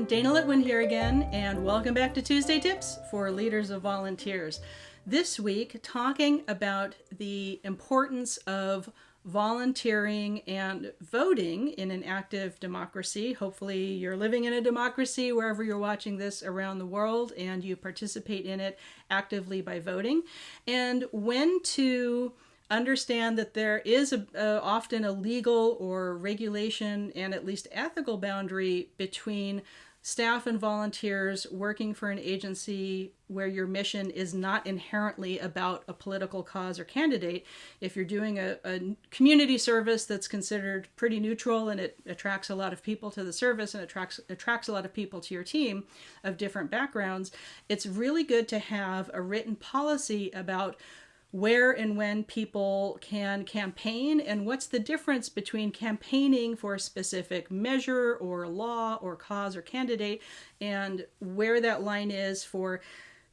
Dana Litwin here again, and welcome back to Tuesday Tips for Leaders of Volunteers. This week, talking about the importance of volunteering and voting in an active democracy. Hopefully you're living in a democracy wherever you're watching this around the world and you participate in it actively by voting, and when to understand that there is often a legal or regulation and at least ethical boundary between staff and volunteers working for an agency where your mission is not inherently about a political cause or candidate. If you're doing a community service that's considered pretty neutral and it attracts a lot of people to the service and attracts a lot of people to your team of different backgrounds, it's really good to have a written policy about where and when people can campaign, and what's the difference between campaigning for a specific measure or law or cause or candidate, and where that line is for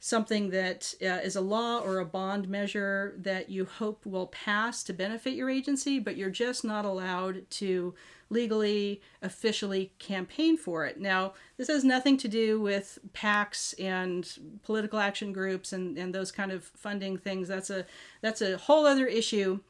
something that is a law or a bond measure that you hope will pass to benefit your agency, but you're just not allowed to legally, officially campaign for it. Now, this has nothing to do with PACs and political action groups and those kind of funding things. That's a whole other issue.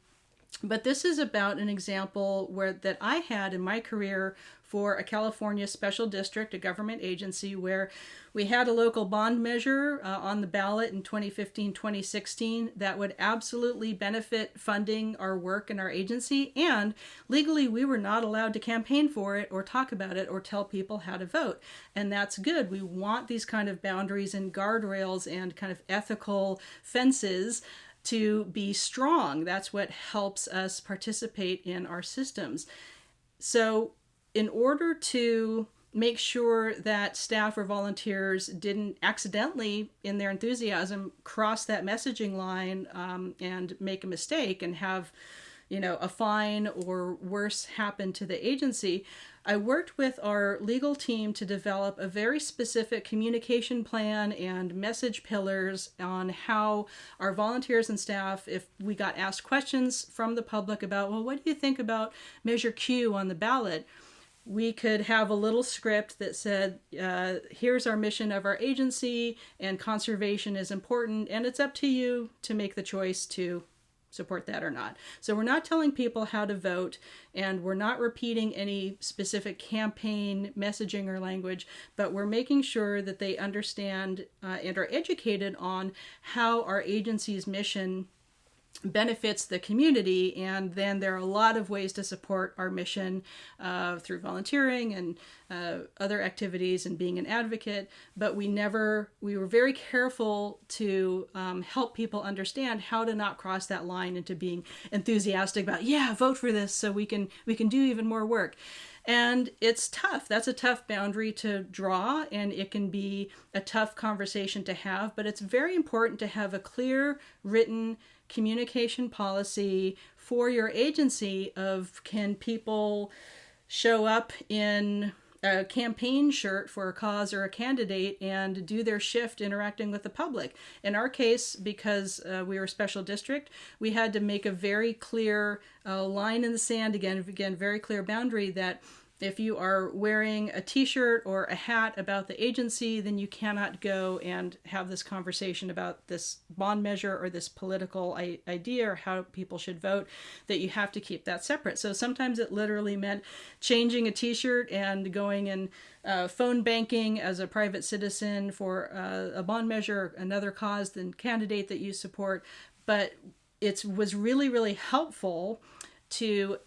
But this is about an example that I had in my career for a California special district, a government agency, where we had a local bond measure on the ballot in 2015-2016 that would absolutely benefit funding our work in our agency, and legally we were not allowed to campaign for it or talk about it or tell people how to vote. And that's good. We want these kind of boundaries and guardrails and kind of ethical fences to be strong. That's what helps us participate in our systems. So in order to make sure that staff or volunteers didn't accidentally, in their enthusiasm, cross that messaging line and make a mistake and have, a fine or worse happen to the agency, I worked with our legal team to develop a very specific communication plan and message pillars on how our volunteers and staff, if we got asked questions from the public about, well, what do you think about Measure Q on the ballot? We could have a little script that said, here's our mission of our agency, and conservation is important, and it's up to you to make the choice to support that or not. So we're not telling people how to vote, and we're not repeating any specific campaign messaging or language, but we're making sure that they understand and are educated on how our agency's mission benefits the community. And then there are a lot of ways to support our mission through volunteering and other activities and being an advocate, but we were very careful to help people understand how to not cross that line into being enthusiastic about, vote for this so we can do even more work. And it's tough. That's a tough boundary to draw, and it can be a tough conversation to have, but it's very important to have a clear written communication policy for your agency of, can people show up in a campaign shirt for a cause or a candidate and do their shift interacting with the public? In our case, because we were a special district, we had to make a very clear line in the sand, again, very clear boundary, that if you are wearing a t-shirt or a hat about the agency, then you cannot go and have this conversation about this bond measure or this political idea or how people should vote, that you have to keep that separate. So sometimes it literally meant changing a t-shirt and going and phone banking as a private citizen for a bond measure, another cause than candidate that you support. But it was really, really helpful to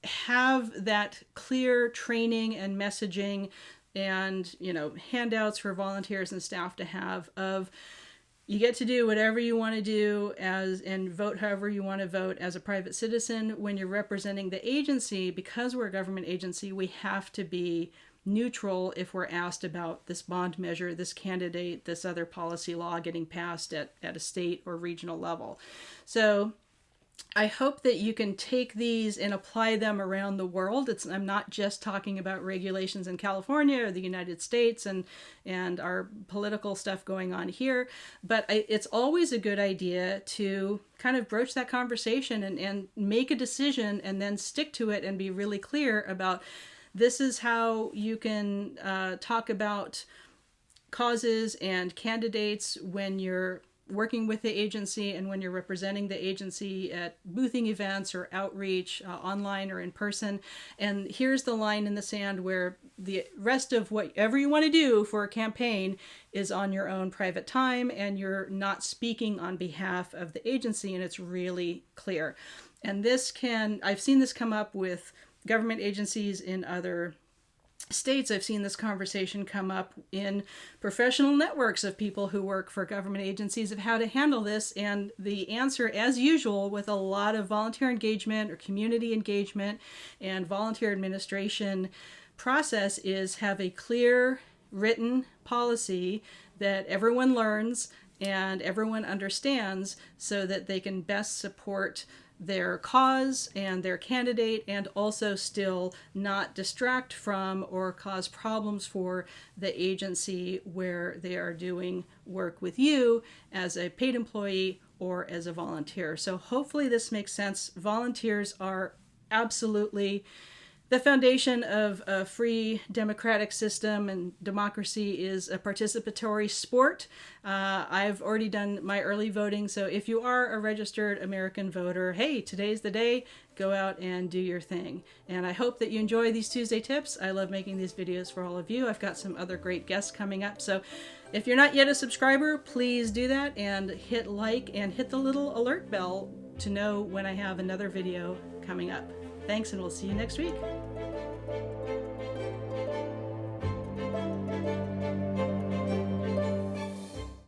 have that clear training and messaging and handouts for volunteers and staff to have of, you get to do whatever you want to do and vote however you want to vote as a private citizen. When you're representing the agency, because we're a government agency, we have to be neutral if we're asked about this bond measure, this candidate, this other policy law getting passed at a state or regional level. So I hope that you can take these and apply them around the world. I'm not just talking about regulations in California or the United States and our political stuff going on here, but it's always a good idea to kind of broach that conversation and make a decision and then stick to it and be really clear about, this is how you can talk about causes and candidates when you're working with the agency and when you're representing the agency at boothing events or outreach, online or in person. And here's the line in the sand where the rest of whatever you want to do for a campaign is on your own private time, and you're not speaking on behalf of the agency, and it's really clear. And I've seen this come up with government agencies in other states. I've seen this conversation come up in professional networks of people who work for government agencies of how to handle this. And the answer, as usual, with a lot of volunteer engagement or community engagement and volunteer administration process, is have a clear written policy that everyone learns and everyone understands so that they can best support their cause and their candidate, and also still not distract from or cause problems for the agency where they are doing work with you as a paid employee or as a volunteer. So hopefully this makes sense. Volunteers are absolutely the foundation of a free democratic system, and democracy is a participatory sport. I've already done my early voting, so if you are a registered American voter, hey, today's the day. Go out and do your thing. And I hope that you enjoy these Tuesday tips. I love making these videos for all of you. I've got some other great guests coming up. So if you're not yet a subscriber, please do that and hit like and hit the little alert bell to know when I have another video coming up. Thanks, and we'll see you next week.